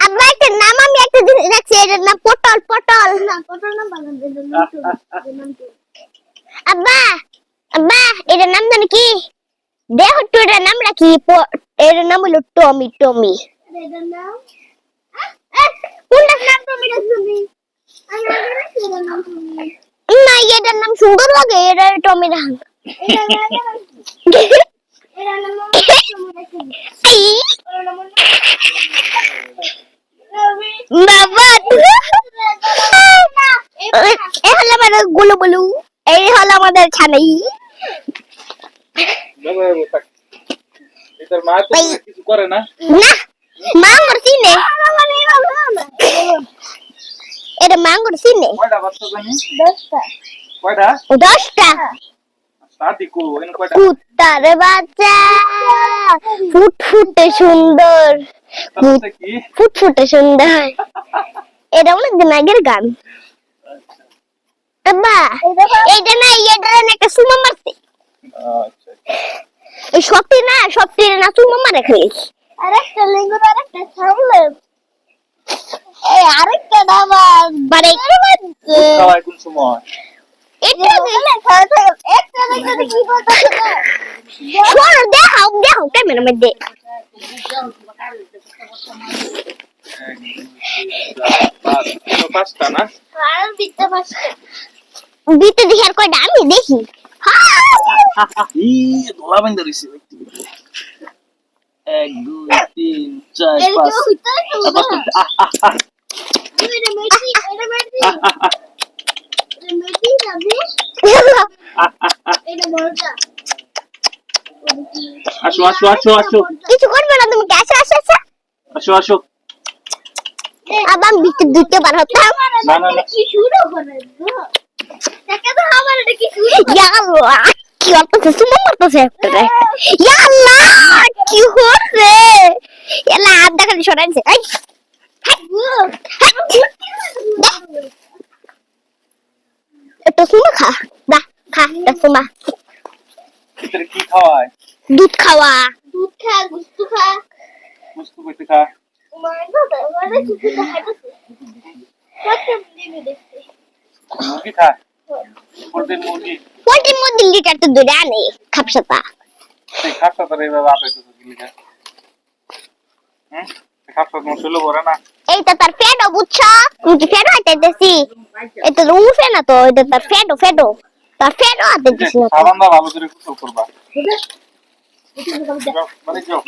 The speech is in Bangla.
আব্বা একটা নাম আমি একটা জিনিস রাখছি, এর নাম পটল। পটল না, পটল নাম বানান দেন। আব্বা আব্বা এর নাম জানি কি? দেখো তো এর নাম রাখি। এর নাম হলো টমি। টমি এর নাম কোনটা নাম? টমি রাখছি আমি আগে রাখছি এর নাম টমি। না এটার নাম সুন্দর লাগে, এটা টমি রাখ। এর নাম টমি রাখছি। বাবা এই হলো আমাদের গুলু গুলু, এই হলো আমাদের ছানাই। এটার মা তো কিছু করে না। না মা করছি নে, এটা মা করছি নে। কয়টা বাচ্চা জানি? 10টা। কয়টা? 10টা। সাদি কো এন কয়টা? কুত্তার বাচ্চা ফুটফুটে সুন্দর, তাহলে কি? ফুটফুটে সুন্দর। এটা অনেকদিন আগের গান। আব্বা এইটা না, এটা একটা সুমা মারছে। আচ্ছা এই সত্যি না, সত্যি না, সুমা মারে খালি। আরেকটা লিঙ্গুর আরেকটা সামলে এই আরেকটা আবার বারে খাওয়াই কোন সময়? এটা দিলে খাওয়া থাকে। একটা দেখতে কি করতেছ না? শোনো দেখাও দেখাও ক্যামেরার মধ্যে। পাঁচটা না? আর বিতে পাঁচটা। বিতে দেখি আর কয়টা আমি দেখি। ই দোলা বাইন্দা রইছে। 1 2 3 4 5 আসো আসো আসো আসো কিছু করবে না তুমি? আসো আসো আসো আসো আসো। আবার আমি বিতে দিতে বার হতাম। না না না কি শুরু করে গো? টাকা তো আমার এটা কি শুরু? ইয়া আল্লাহ কি করতেছে? সুমা মারতেছে একটা। ইয়া আল্লাহ কি হচ্ছে? এলা হাত দেখা সরাইছে। এই এটা সুমা খা, দা খা এটা সুমা। ভিতরে কি খাওয়ায়? দুধ খাওয়া। দুধ খা, গুস্তু খা। বুঝতে কইতে খা। মুরগি খা। পোল্ট্রির মুরগি। পোল্ট্রির মধ্যে লিটার তো দুধ আনে খাপসাতা। সেই খাপটা তো এইভাবে আপাইতে তো গিলিগা। খাপটা তোমার শৈল ভরে না। এইটা তার ফেডো বুঝছো? তুমি কি ফেডো হাইতেছি? এটা তো উফে না তো, এটা তার ফেডো ফেডো। তার ফেডো হাতে দিছি না। সাবান দা ভালো করে গোসল করবা। মানে যাও।